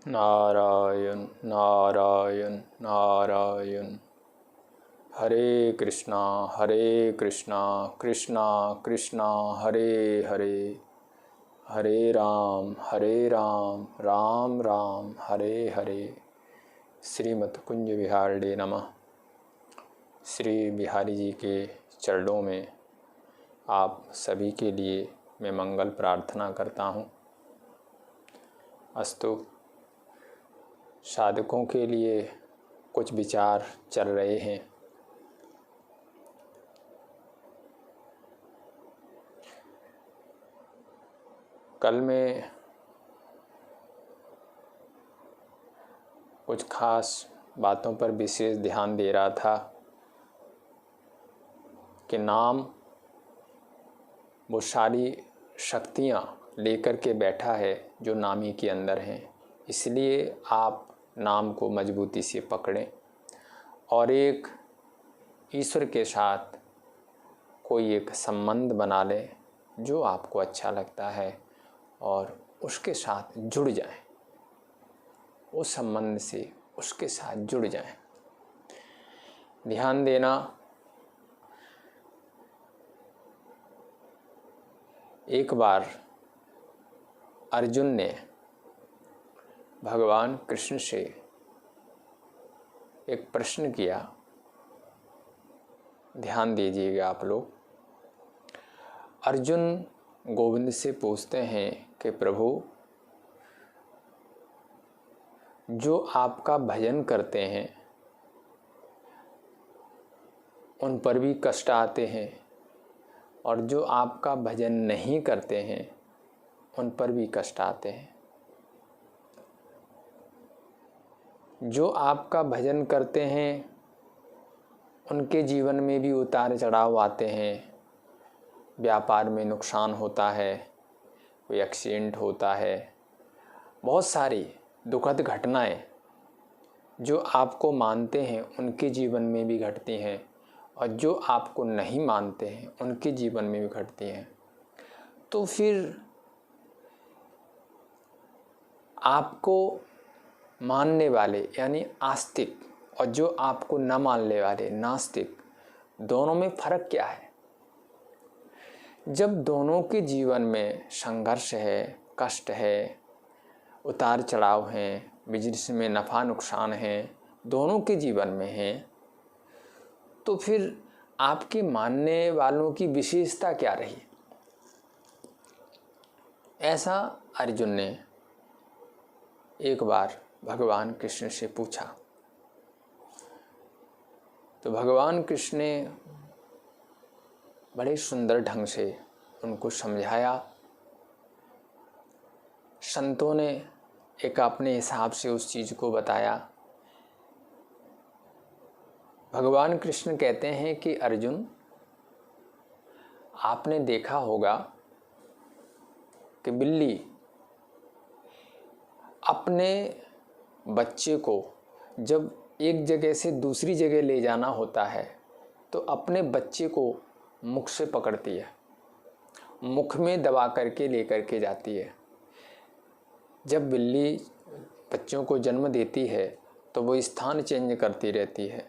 नारायण नारायण नारायण। हरे कृष्णा कृष्णा कृष्णा हरे हरे, हरे राम राम राम हरे हरे। श्रीमद् कुंज विहारिणे नमः। श्री बिहारी जी के चरणों में आप सभी के लिए मैं मंगल प्रार्थना करता हूँ। अस्तु, साधकों के लिए कुछ विचार चल रहे हैं। कल मैं कुछ खास बातों पर विशेष ध्यान दे रहा था कि नाम वो सारी शक्तियाँ लेकर के बैठा है जो नामी के अंदर हैं। इसलिए आप नाम को मजबूती से पकड़ें और एक ईश्वर के साथ कोई एक संबंध बना लें जो आपको अच्छा लगता है और उसके साथ जुड़ जाएं, उस संबंध से उसके साथ जुड़ जाएं। ध्यान देना, एक बार अर्जुन ने भगवान कृष्ण से एक प्रश्न किया। ध्यान दीजिएगा आप लोग। अर्जुन गोविंद से पूछते हैं कि प्रभु, जो आपका भजन करते हैं उन पर भी कष्ट आते हैं और जो आपका भजन नहीं करते हैं उन पर भी कष्ट आते हैं। जो आपका भजन करते हैं उनके जीवन में भी उतार चढ़ाव आते हैं। व्यापार में नुकसान होता है, कोई एक्सीडेंट होता है, बहुत सारी दुखद घटनाएं जो आपको मानते हैं उनके जीवन में भी घटती हैं और जो आपको नहीं मानते हैं उनके जीवन में भी घटती हैं। तो फिर आपको मानने वाले यानी आस्तिक और जो आपको न मानने वाले नास्तिक, दोनों में फ़र्क क्या है? जब दोनों के जीवन में संघर्ष है, कष्ट है, उतार चढ़ाव हैं, बिजनेस में नफ़ा नुकसान है, दोनों के जीवन में है, तो फिर आपके मानने वालों की विशेषता क्या रही? ऐसा अर्जुन ने एक बार भगवान कृष्ण से पूछा। तो भगवान कृष्ण ने बड़े सुंदर ढंग से उनको समझाया। संतों ने एक अपने हिसाब से उस चीज़ को बताया। भगवान कृष्ण कहते हैं कि अर्जुन, आपने देखा होगा कि बिल्ली अपने बच्चे को जब एक जगह से दूसरी जगह ले जाना होता है तो अपने बच्चे को मुख से पकड़ती है, मुख में दबा करके लेकर के जाती है। जब बिल्ली बच्चों को जन्म देती है तो वो स्थान चेंज करती रहती है।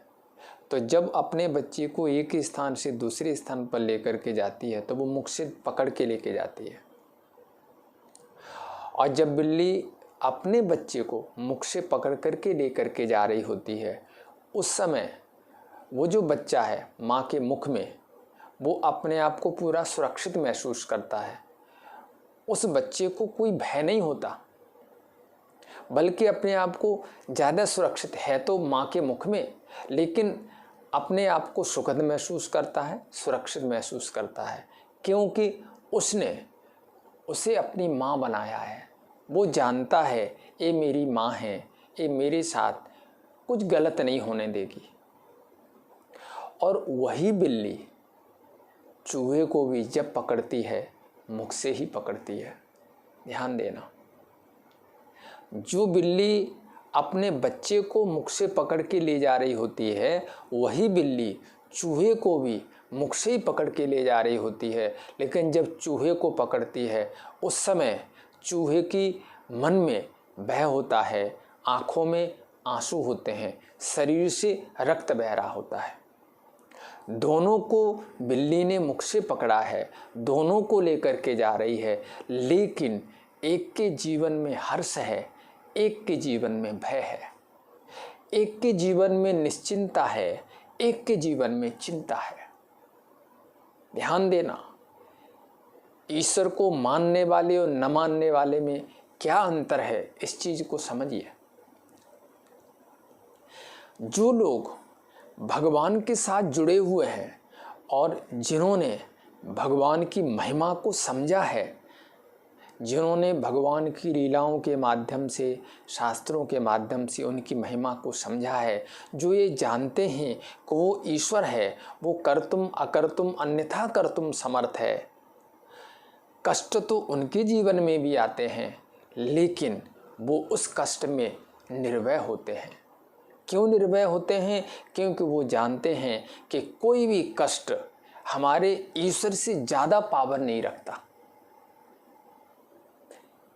तो जब अपने बच्चे को एक स्थान से दूसरे स्थान पर लेकर के जाती है तो वो मुख से पकड़ के लेके जाती है। और जब बिल्ली अपने बच्चे को मुख से पकड़ करके लेकर के जा रही होती है, उस समय वो जो बच्चा है माँ के मुख में, वो अपने आप को पूरा सुरक्षित महसूस करता है। उस बच्चे को कोई भय नहीं होता, बल्कि अपने आप को ज़्यादा सुरक्षित है तो माँ के मुख में, लेकिन अपने आप को सुखद महसूस करता है, सुरक्षित महसूस करता है, क्योंकि उसने उसे अपनी माँ बनाया है। वो जानता है ये मेरी माँ है, ये मेरे साथ कुछ गलत नहीं होने देगी। और वही बिल्ली चूहे को भी जब पकड़ती है मुख से ही पकड़ती है। ध्यान देना, जो बिल्ली अपने बच्चे को मुख से पकड़ के ले जा रही होती है, वही बिल्ली चूहे को भी मुख से ही पकड़ के ले जा रही होती है। लेकिन जब चूहे को पकड़ती है उस समय चूहे की मन में भय होता है, आँखों में आंसू होते हैं, शरीर से रक्त बह रहा होता है। दोनों को बिल्ली ने मुख से पकड़ा है, दोनों को लेकर के जा रही है, लेकिन एक के जीवन में हर्ष है, एक के जीवन में भय है, एक के जीवन में निश्चिंता है, एक के जीवन में चिंता है। ध्यान देना, ईश्वर को मानने वाले और न मानने वाले में क्या अंतर है, इस चीज को समझिए। जो लोग भगवान के साथ जुड़े हुए हैं और जिन्होंने भगवान की महिमा को समझा है, जिन्होंने भगवान की लीलाओं के माध्यम से, शास्त्रों के माध्यम से उनकी महिमा को समझा है, जो ये जानते हैं कि वो ईश्वर है, वो कर्तुम अकर्तुम अन्यथा कर्तुम समर्थ है। कष्ट तो उनके जीवन में भी आते हैं, लेकिन वो उस कष्ट में निर्भय होते हैं। क्यों निर्भय होते हैं? क्योंकि वो जानते हैं कि कोई भी कष्ट हमारे ईश्वर से ज़्यादा पावर नहीं रखता।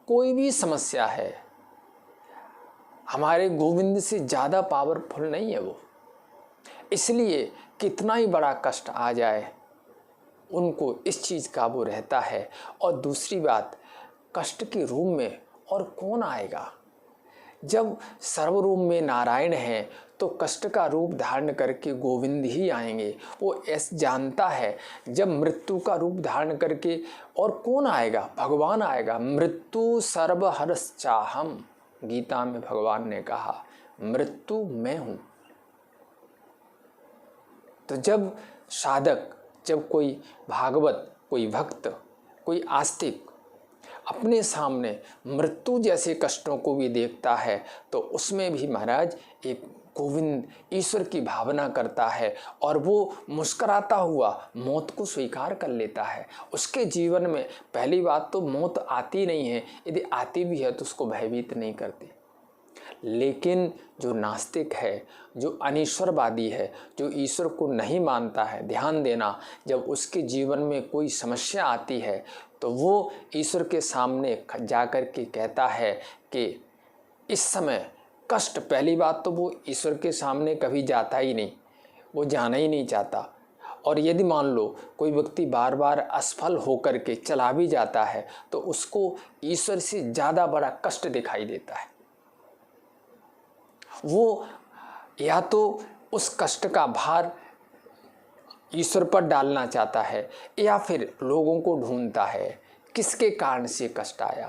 कोई भी समस्या है हमारे गोविंद से ज़्यादा पावरफुल नहीं है वो। इसलिए कितना ही बड़ा कष्ट आ जाए, उनको इस चीज़ का वो रहता है। और दूसरी बात, कष्ट के रूप में और कौन आएगा? जब सर्वरूप में नारायण है तो कष्ट का रूप धारण करके गोविंद ही आएंगे। वो ऐसा जानता है। जब मृत्यु का रूप धारण करके और कौन आएगा? भगवान आएगा। मृत्यु सर्वहरश्चाहम, गीता में भगवान ने कहा मृत्यु मैं हूँ। तो जब साधक, जब कोई भागवत, कोई भक्त, कोई आस्तिक अपने सामने मृत्यु जैसे कष्टों को भी देखता है तो उसमें भी महाराज एक गोविंद ईश्वर की भावना करता है और वो मुस्कुराता हुआ मौत को स्वीकार कर लेता है। उसके जीवन में पहली बात तो मौत आती नहीं है, यदि आती भी है तो उसको भयभीत नहीं करती। लेकिन जो नास्तिक है, जो अनीश्वरवादी है, जो ईश्वर को नहीं मानता है, ध्यान देना, जब उसके जीवन में कोई समस्या आती है तो वो ईश्वर के सामने जाकर के कहता है कि इस समय कष्ट, पहली बात तो वो ईश्वर के सामने कभी जाता ही नहीं, वो जाना ही नहीं चाहता। और यदि मान लो कोई व्यक्ति बार बार असफल होकर के चला भी जाता है तो उसको ईश्वर से ज़्यादा बड़ा कष्ट दिखाई देता है। वो या तो उस कष्ट का भार ईश्वर पर डालना चाहता है या फिर लोगों को ढूंढता है किसके कारण से कष्ट आया,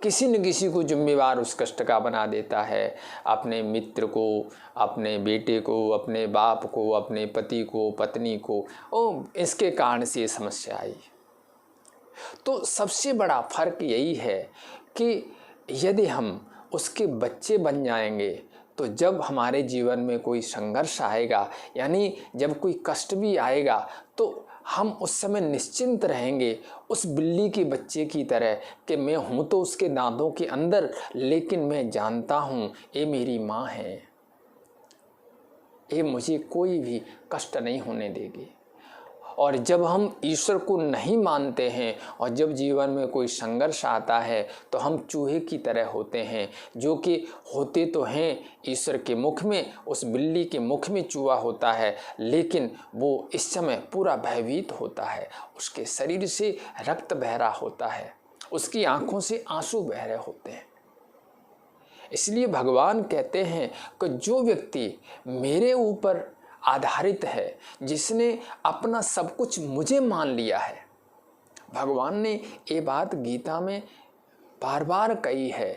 किसी न किसी को जिम्मेवार उस कष्ट का बना देता है। अपने मित्र को, अपने बेटे को, अपने बाप को, अपने पति को, पत्नी को, ओ इसके कारण से समस्या आई। तो सबसे बड़ा फर्क यही है कि यदि हम उसके बच्चे बन जाएंगे तो जब हमारे जीवन में कोई संघर्ष आएगा, यानी जब कोई कष्ट भी आएगा, तो हम उस समय निश्चिंत रहेंगे उस बिल्ली के बच्चे की तरह कि मैं हूँ तो उसके दांतों के अंदर, लेकिन मैं जानता हूँ ये मेरी माँ है, ये मुझे कोई भी कष्ट नहीं होने देगी। और जब हम ईश्वर को नहीं मानते हैं और जब जीवन में कोई संघर्ष आता है तो हम चूहे की तरह होते हैं, जो कि होते तो हैं ईश्वर के मुख में, उस बिल्ली के मुख में चूहा होता है, लेकिन वो इस समय पूरा भयभीत होता है, उसके शरीर से रक्त बह रहा होता है, उसकी आंखों से आंसू बह रहे होते हैं। इसलिए भगवान कहते हैं कि जो व्यक्ति मेरे ऊपर आधारित है, जिसने अपना सब कुछ मुझे मान लिया है, भगवान ने ये बात गीता में बार बार कही है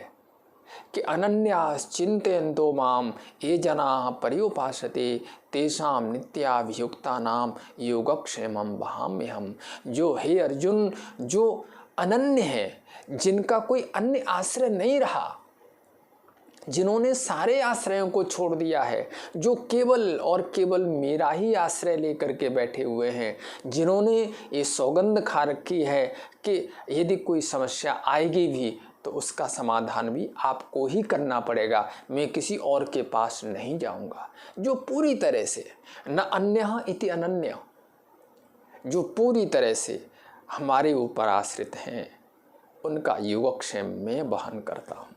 कि अनन्यास चिंतयन्तो माम ये जनाः पर्युपासते तेषां नित्याभियुक्तानां योगक्षेमं वहाम्यहम्। जो हे अर्जुन, जो अनन्य है, जिनका कोई अन्य आश्रय नहीं रहा, जिन्होंने सारे आश्रयों को छोड़ दिया है, जो केवल और केवल मेरा ही आश्रय लेकर के बैठे हुए हैं, जिन्होंने ये सौगंध खा रखी है कि यदि कोई समस्या आएगी भी तो उसका समाधान भी आपको ही करना पड़ेगा, मैं किसी और के पास नहीं जाऊंगा। जो पूरी तरह से न अन्यः इति अनन्य, जो पूरी तरह से हमारे ऊपर आश्रित हैं, उनका योगक्षेम मैं वहन करता हूँ।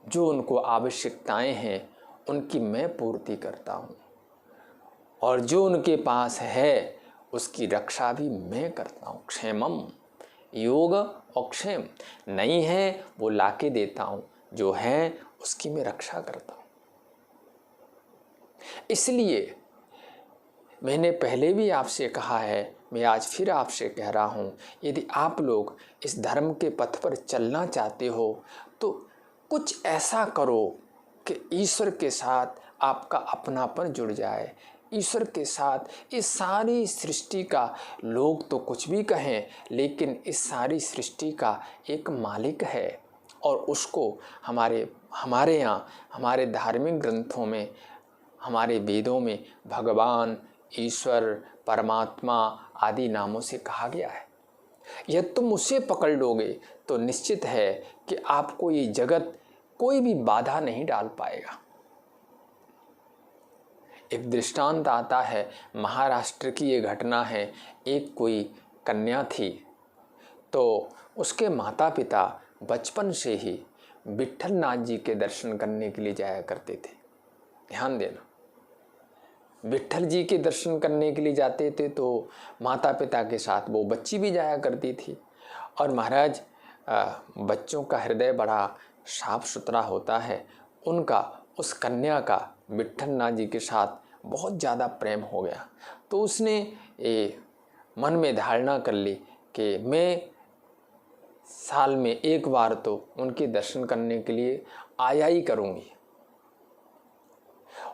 जो उनको आवश्यकताएं हैं उनकी मैं पूर्ति करता हूँ, और जो उनके पास है उसकी रक्षा भी मैं करता हूँ। क्षेमम, योग और क्षेम, नहीं है वो लाके देता हूँ, जो है उसकी मैं रक्षा करता हूँ। इसलिए मैंने पहले भी आपसे कहा है, मैं आज फिर आपसे कह रहा हूँ, यदि आप लोग इस धर्म के पथ पर चलना चाहते हो तो कुछ ऐसा करो कि ईश्वर के साथ आपका अपनापन जुड़ जाए। ईश्वर के साथ इस सारी सृष्टि का, लोग तो कुछ भी कहें, लेकिन इस सारी सृष्टि का एक मालिक है, और उसको हमारे यहाँ हमारे धार्मिक ग्रंथों में, हमारे वेदों में भगवान, ईश्वर, परमात्मा आदि नामों से कहा गया है। यदि तुम उसे पकड़ लोगे तो निश्चित है कि आपको ये जगत कोई भी बाधा नहीं डाल पाएगा। एक दृष्टांत आता है, महाराष्ट्र की ये घटना है। एक कोई कन्या थी, तो उसके माता पिता बचपन से ही विट्ठल नाथ जी के दर्शन करने के लिए जाया करते थे। ध्यान देना, विट्ठल जी के दर्शन करने के लिए जाते थे तो माता पिता के साथ वो बच्ची भी जाया करती थी। और महाराज, बच्चों का हृदय बड़ा साफ सुथरा होता है। उनका उस कन्या का विट्ठल नाथ जी के साथ बहुत ज़्यादा प्रेम हो गया। तो उसने मन में धारणा कर ली कि मैं साल में एक बार तो उनके दर्शन करने के लिए आया ही करूँगी।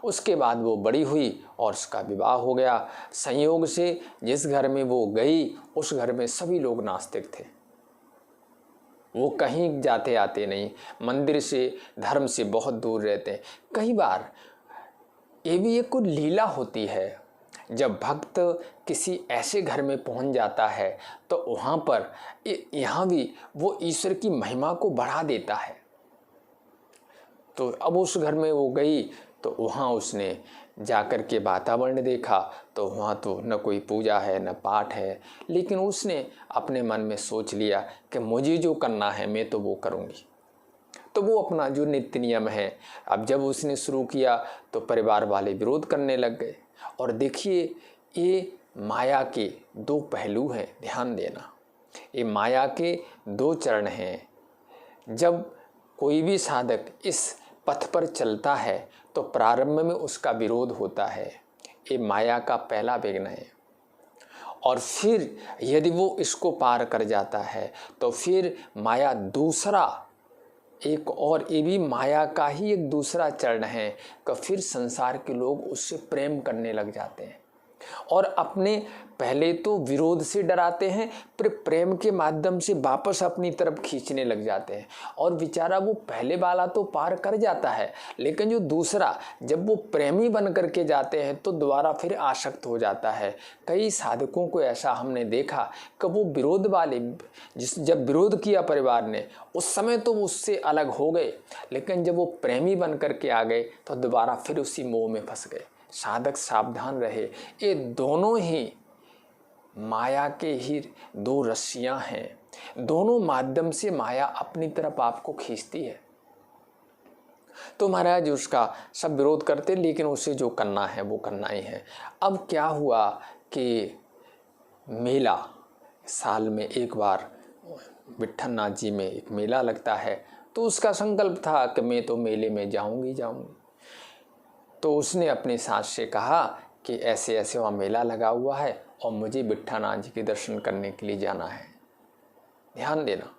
उसके बाद वो बड़ी हुई और उसका विवाह हो गया। संयोग से जिस घर में वो गई उस घर में सभी लोग नास्तिक थे। वो कहीं जाते आते नहीं, मंदिर से, धर्म से बहुत दूर रहते हैं। कई बार ये भी एक कोई लीला होती है, जब भक्त किसी ऐसे घर में पहुंच जाता है तो वहाँ पर यहाँ भी वो ईश्वर की महिमा को बढ़ा देता है। तो अब उस घर में वो गई तो वहाँ उसने जाकर के वातावरण देखा तो वहाँ तो न कोई पूजा है न पाठ है, लेकिन उसने अपने मन में सोच लिया कि मुझे जो करना है मैं तो वो करूँगी। तो वो अपना जो नित्य नियम है, अब जब उसने शुरू किया तो परिवार वाले विरोध करने लग गए। और देखिए, ये माया के दो पहलू हैं, ध्यान देना। ये माया के दो चरण हैं। जब कोई भी साधक इस पथ पर चलता है तो प्रारंभ में उसका विरोध होता है, ये माया का पहला विघ्न है। और फिर यदि वो इसको पार कर जाता है तो फिर माया दूसरा एक, और ये भी माया का ही एक दूसरा चरण है कि फिर संसार के लोग उससे प्रेम करने लग जाते हैं और अपने पहले तो विरोध से डराते हैं, फिर प्रेम के माध्यम से वापस अपनी तरफ खींचने लग जाते हैं। और बेचारा वो पहले वाला तो पार कर जाता है, लेकिन जो दूसरा, जब वो प्रेमी बन करके जाते हैं तो दोबारा फिर आसक्त हो जाता है। कई साधकों को ऐसा हमने देखा कि वो विरोध वाले, जब विरोध किया परिवार ने उस समय तो वो उससे अलग हो गए, लेकिन जब वो प्रेमी बन करके आ गए तो दोबारा फिर उसी मोह में फंस गए। साधक सावधान रहे, ये दोनों ही माया के ही दो रस्सियां हैं। दोनों माध्यम से माया अपनी तरफ आपको खींचती है। तो महाराज उसका सब विरोध करते, लेकिन उसे जो करना है वो करना ही है। अब क्या हुआ कि मेला, साल में एक बार विट्ठल नाथ जी में एक मेला लगता है, तो उसका संकल्प था कि मैं तो मेले में जाऊंगी। तो उसने अपनी सास से कहा कि ऐसे ऐसे वहाँ मेला लगा हुआ है और मुझे विट्ठल नाथ जी के दर्शन करने के लिए जाना है, ध्यान देना।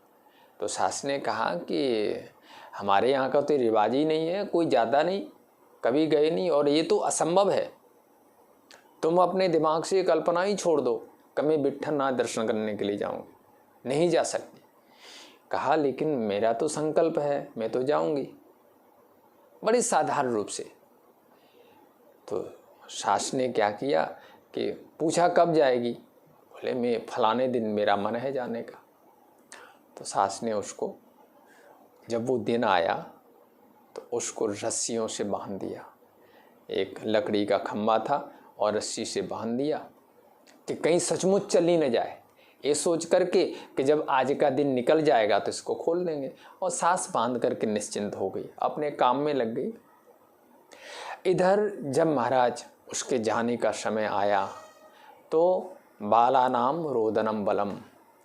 तो सास ने कहा कि हमारे यहाँ का तो रिवाज ही नहीं है, कोई ज़्यादा नहीं, कभी गए नहीं, और ये तो असंभव है। तुम अपने दिमाग से कल्पना ही छोड़ दो कि मैं विट्ठल नाथ दर्शन करने के लिए जाऊँगी, नहीं जा सकती। कहा लेकिन मेरा तो संकल्प है, मैं तो जाऊँगी, बड़ी साधारण रूप से। तो सास ने क्या किया कि पूछा कब जाएगी, बोले मैं फलाने दिन मेरा मन है जाने का। तो सास ने उसको, जब वो दिन आया तो उसको रस्सियों से बांध दिया। एक लकड़ी का खम्भा था और रस्सी से बांध दिया कि कहीं सचमुच चल ही न जाए, ये सोच करके कि जब आज का दिन निकल जाएगा तो इसको खोल देंगे, और सांस बांध करके निश्चिंत हो गई, अपने काम में लग गई। इधर जब महाराज उसके जाने का समय आया तो बालानाम रोदनम बलम,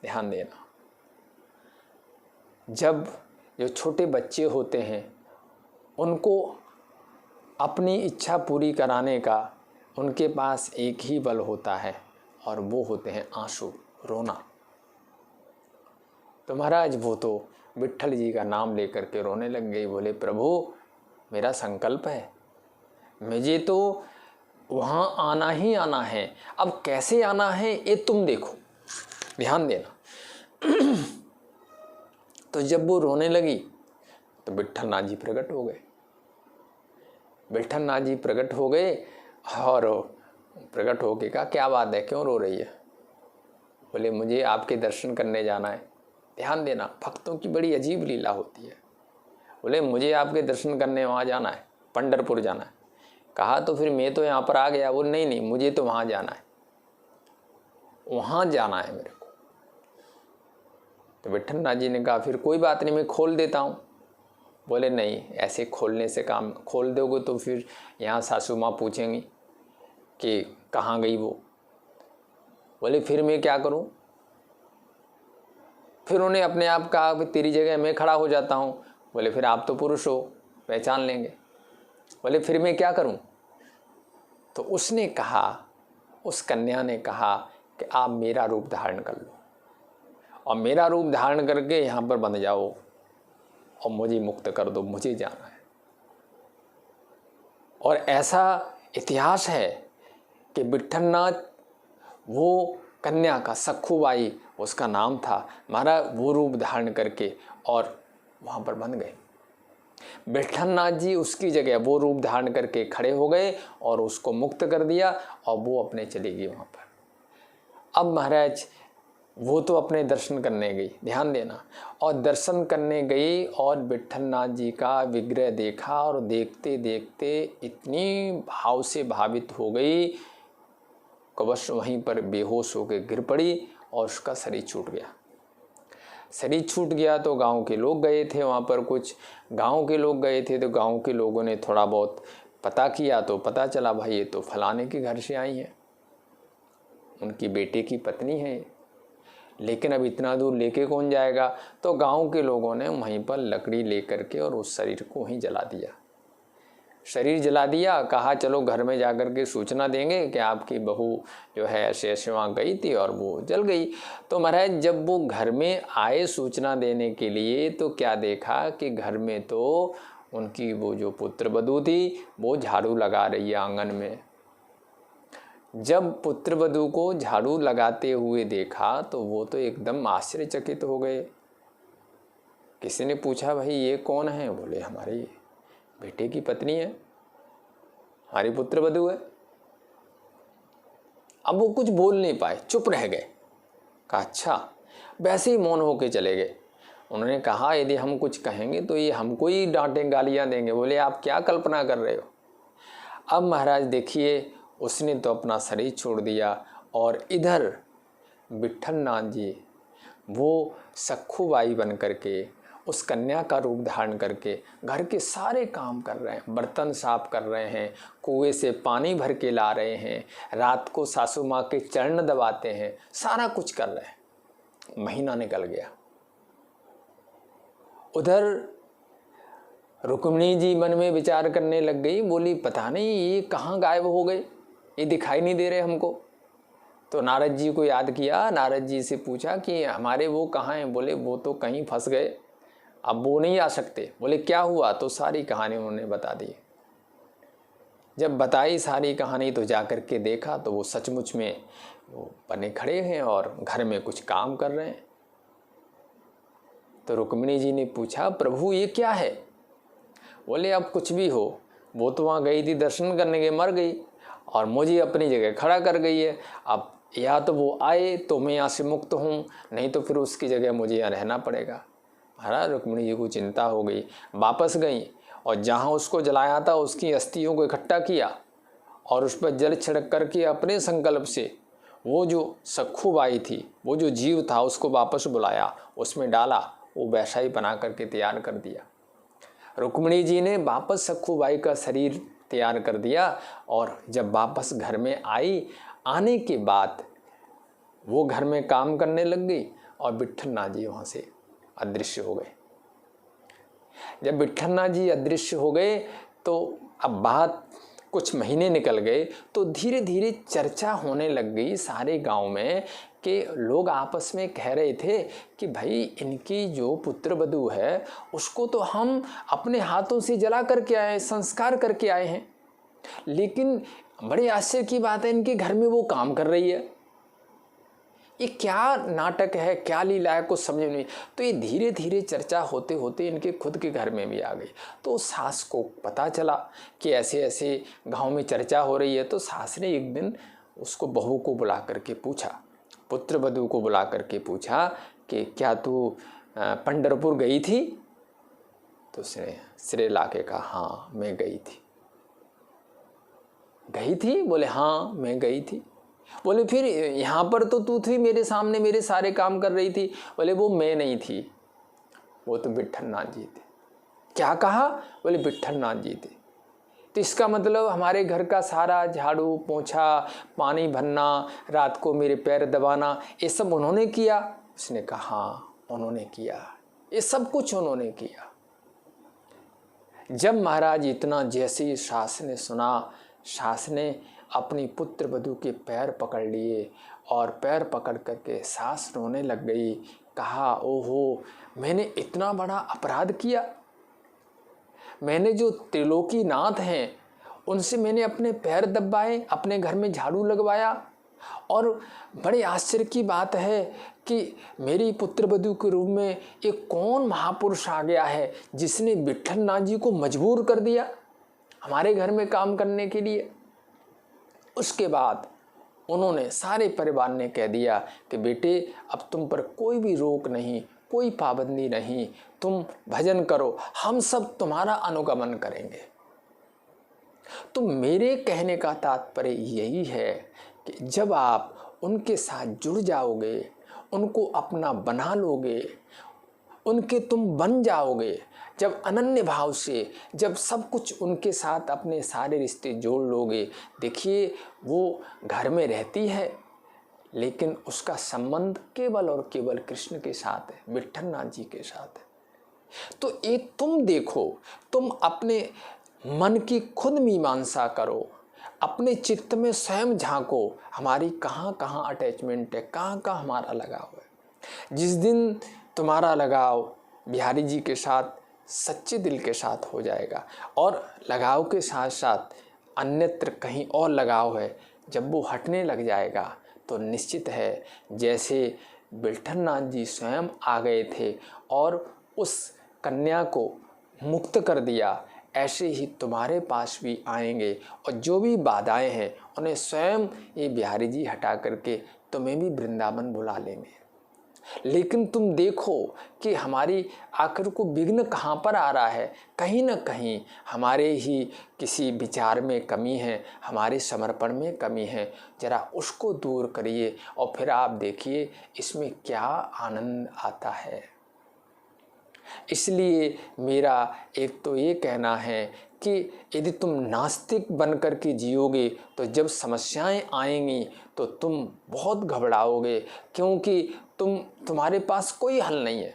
ध्यान देना, जब जो छोटे बच्चे होते हैं उनको अपनी इच्छा पूरी कराने का उनके पास एक ही बल होता है, और वो होते हैं आंसू, रोना। तो महाराज वो तो विट्ठल जी का नाम लेकर के रोने लग गई। बोले प्रभु मेरा संकल्प है, मुझे तो वहाँ आना ही आना है, अब कैसे आना है ये तुम देखो, ध्यान देना। तो जब वो रोने लगी तो विट्ठल नाथ जी प्रकट हो गए। विट्ठल नाथ जी प्रकट हो गए और प्रकट होके कहा क्या बात है, क्यों रो रही है? बोले मुझे आपके दर्शन करने जाना है। ध्यान देना, भक्तों की बड़ी अजीब लीला होती है। बोले मुझे आपके दर्शन करने वहाँ जाना है, पंढरपुर जाना है। कहा तो फिर मैं तो यहाँ पर आ गया। बोले नहीं नहीं, मुझे तो वहाँ जाना है, वहाँ जाना है मेरे को। तो विट्ठल नाथ जी ने कहा फिर कोई बात नहीं, मैं खोल देता हूँ। बोले नहीं, ऐसे खोलने से काम, खोल दोगे तो फिर यहाँ सासू माँ पूछेंगी कि कहाँ गई वो। बोले फिर मैं क्या करूं? फिर उन्हें अपने आप कहा कि तेरी जगह मैं खड़ा हो जाता हूं। बोले फिर आप तो पुरुष हो, पहचान लेंगे। बोले फिर मैं क्या करूं? तो उसने कहा, उस कन्या ने कहा कि आप मेरा रूप धारण कर लो और मेरा रूप धारण करके यहाँ पर बंध जाओ और मुझे मुक्त कर दो, मुझे जाना है। और ऐसा इतिहास है कि विट्ठल नाथ वो कन्या का सखुबाई उसका नाम था, महाराज वो रूप धारण करके और वहाँ पर बन गए। विट्ठल नाथ जी उसकी जगह वो रूप धारण करके खड़े हो गए और उसको मुक्त कर दिया और वो अपने चली गई वहाँ पर। अब महाराज वो तो अपने दर्शन करने गई, ध्यान देना, और दर्शन करने गई और विट्ठल नाथ जी का विग्रह देखा और देखते देखते इतनी भाव से भावित हो गई कि बस वहीं पर बेहोश होकर गिर पड़ी और उसका शरीर छूट गया। शरीर छूट गया तो गांव के लोग गए थे वहाँ पर, कुछ गांव के लोग गए थे तो गांव के लोगों ने थोड़ा बहुत पता किया तो पता चला भाई ये तो फलाने के घर से आई है, उनकी बेटे की पत्नी है। लेकिन अब इतना दूर लेके कौन जाएगा? तो गांव के लोगों ने वहीं पर लकड़ी लेकर के और उस शरीर को वहीं जला दिया। शरीर जला दिया, कहा चलो घर में जाकर के सूचना देंगे कि आपकी बहू जो है ऐसे ऐसे वहाँ गई थी और वो जल गई। तो महाराज जब वो घर में आए सूचना देने के लिए तो क्या देखा कि घर में तो उनकी वो जो पुत्र वधू थी वो झाड़ू लगा रही है आंगन में। जब पुत्र वधू को झाड़ू लगाते हुए देखा तो वो तो एकदम आश्चर्यचकित हो गए। किसी ने पूछा भाई ये कौन है? बोले हमारी बेटे की पत्नी है, हमारी पुत्र वधू है। अब वो कुछ बोल नहीं पाए, चुप रह गए। कहा अच्छा, वैसे ही मौन होके चले गए। उन्होंने कहा यदि हम कुछ कहेंगे तो ये हमको ही डांटें गालियां देंगे। बोले आप क्या कल्पना कर रहे हो? अब महाराज देखिए उसने तो अपना शरीर छोड़ दिया और इधर विट्ठल नाथ जी वो सखुबाई बन करके उस कन्या का रूप धारण करके घर के सारे काम कर रहे हैं, बर्तन साफ कर रहे हैं, कुएं से पानी भर के ला रहे हैं, रात को सासू माँ के चरण दबाते हैं, सारा कुछ कर रहे हैं। महीना निकल गया। उधर रुक्मिणी जी मन में विचार करने लग गई, बोली पता नहीं ये कहाँ गायब हो गए, ये दिखाई नहीं दे रहे हमको। तो नारद जी को याद किया, नारद जी से पूछा कि हमारे वो कहाँ हैं? बोले वो तो कहीं फंस गए, अब वो नहीं आ सकते। बोले क्या हुआ? तो सारी कहानी उन्होंने बता दी। जब बताई सारी कहानी तो जाकर के देखा तो वो सचमुच में वो बने खड़े हैं और घर में कुछ काम कर रहे हैं। तो रुक्मिणी जी ने पूछा प्रभु ये क्या है? बोले अब कुछ भी हो, वो तो वहाँ गई थी दर्शन करने के, मर गई और मुझे अपनी जगह खड़ा कर गई है। अब या तो वो आए तो मैं यहाँ से मुक्त हूँ, नहीं तो फिर उसकी जगह मुझे यहाँ रहना पड़ेगा। महाराज रुक्मिणी जी को चिंता हो गई, वापस गई और जहाँ उसको जलाया था उसकी अस्थियों को इकट्ठा किया और उस पर जल छिड़क करके अपने संकल्प से वो जो सखुबाई थी, वो जो जीव था, उसको वापस बुलाया, उसमें डाला, वो वैसा ही बना करके तैयार कर दिया। रुक्मिणी जी ने वापस सखुबाई का शरीर तैयार कर दिया और जब वापस घर में आई, आने के बाद वो घर में काम करने लग गई और विट्ठलनाथ जी वहाँ से अदृश्य हो गए। जब विट्ठलनाथ जी अदृश्य हो गए तो अब बात कुछ महीने निकल गए तो धीरे धीरे चर्चा होने लग गई सारे गांव में कि लोग आपस में कह रहे थे कि भाई इनकी जो पुत्र वधू है उसको तो हम अपने हाथों से जला करके आए, संस्कार करके आए हैं, लेकिन बड़े आश्चर्य की बात है इनके घर में वो काम कर रही है। ये क्या नाटक है, क्या लीला है, कुछ समझ नहीं। तो ये धीरे धीरे चर्चा होते होते इनके खुद के घर में भी आ गई। तो सास को पता चला कि ऐसे ऐसे गांव में चर्चा हो रही है। तो सास ने एक दिन उसको बहू को बुला करके पूछा, पुत्र वधू को बुला करके पूछा कि क्या तू पंढरपुर गई थी? तो उसने सिरे ला के कहा हाँ मैं गई थी। गई थी? बोले हाँ मैं गई थी। बोले फिर यहाँ पर तो तू थी, मेरे सामने मेरे सारे काम कर रही थी। बोले वो मैं नहीं थी, वो तो विट्ठलनाथ जी थे। क्या कहा? बोले विट्ठलनाथ जी थे। तो इसका मतलब हमारे घर का सारा झाड़ू पोंछा, पानी भरना, रात को मेरे पैर दबाना, ये सब उन्होंने किया? उसने कहा हाँ उन्होंने किया, ये सब कुछ उन्होंने किया। जब महाराज इतना, जैसे ही सास ने सुना, सास ने अपनी पुत्र वधू के पैर पकड़ लिए और पैर पकड़ करके सास रोने लग गई। कहा ओहो मैंने इतना बड़ा अपराध किया, मैंने जो त्रिलोकी नाथ हैं उनसे मैंने अपने पैर दबाए, अपने घर में झाड़ू लगवाया, और बड़े आश्चर्य की बात है कि मेरी पुत्र वधू के रूप में एक कौन महापुरुष आ गया है जिसने विट्ठलनाथ जी को मजबूर कर दिया हमारे घर में काम करने के लिए। उसके बाद उन्होंने, सारे परिवार ने कह दिया कि बेटे अब तुम पर कोई भी रोक नहीं, कोई पाबंदी नहीं, तुम भजन करो, हम सब तुम्हारा अनुगमन करेंगे। तो मेरे कहने का तात्पर्य यही है कि जब आप उनके साथ जुड़ जाओगे, उनको अपना बना लोगे, उनके तुम बन जाओगे, जब अनन्य भाव से, जब सब कुछ उनके साथ अपने सारे रिश्ते जोड़ लोगे, देखिए वो घर में रहती है लेकिन उसका संबंध केवल और केवल कृष्ण के साथ है, विट्ठलनाथ जी के साथ है। तो ये तुम देखो, तुम अपने मन की खुद मीमांसा करो, अपने चित्त में स्वयं झांको, हमारी कहाँ कहाँ अटैचमेंट है, कहाँ कहाँ हमारा लगाव है। जिस दिन तुम्हारा लगाव बिहारी जी के साथ सच्चे दिल के साथ हो जाएगा और लगाव के साथ साथ अन्यत्र कहीं और लगाव है, जब वो हटने लग जाएगा तो निश्चित है जैसे विट्ठलनाथ जी स्वयं आ गए थे और उस कन्या को मुक्त कर दिया, ऐसे ही तुम्हारे पास भी आएंगे और जो भी बाधाएं हैं उन्हें स्वयं ये बिहारी जी हटा करके तुम्हें भी वृंदावन बुला लेंगे। लेकिन तुम देखो कि हमारी आखिर को विघ्न कहाँ पर आ रहा है, कहीं ना कहीं हमारे ही किसी विचार में कमी है, हमारे समर्पण में कमी है। जरा उसको दूर करिए और फिर आप देखिए इसमें क्या आनंद आता है। इसलिए मेरा एक तो ये कहना है कि यदि तुम नास्तिक बन कर के जियोगे तो जब समस्याएं आएंगी तो तुम बहुत घबराओगे, क्योंकि तुम्हारे पास कोई हल नहीं है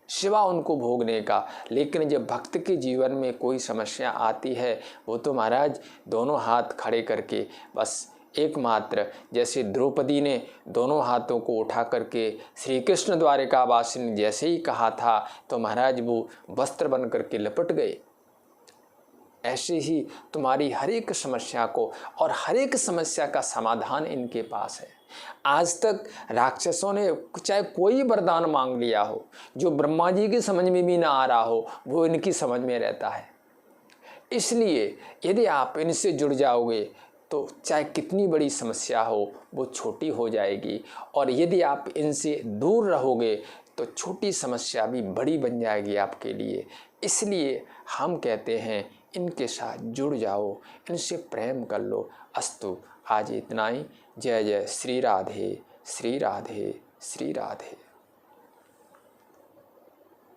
सिवा उनको भोगने का। लेकिन जब भक्त के जीवन में कोई समस्या आती है वो तो महाराज दोनों हाथ खड़े करके बस एकमात्र, जैसे द्रौपदी ने दोनों हाथों को उठा करके श्री कृष्ण द्वारिकावासी ने जैसे ही कहा था तो महाराज वो वस्त्र बन करके लपट गए। ऐसे ही तुम्हारी हर एक समस्या को और हर एक समस्या का समाधान इनके पास है। आज तक राक्षसों ने चाहे कोई वरदान मांग लिया हो, जो ब्रह्मा जी की समझ में भी ना आ रहा हो वो इनकी समझ में रहता है। इसलिए यदि आप इनसे जुड़ जाओगे तो चाहे कितनी बड़ी समस्या हो वो छोटी हो जाएगी, और यदि आप इनसे दूर रहोगे तो छोटी समस्या भी बड़ी बन जाएगी आपके लिए। इसलिए हम कहते हैं इनके साथ जुड़ जाओ, इनसे प्रेम कर लो। अस्तु। आज इतना ही। जय जय श्री राधे श्री राधे श्री राधे।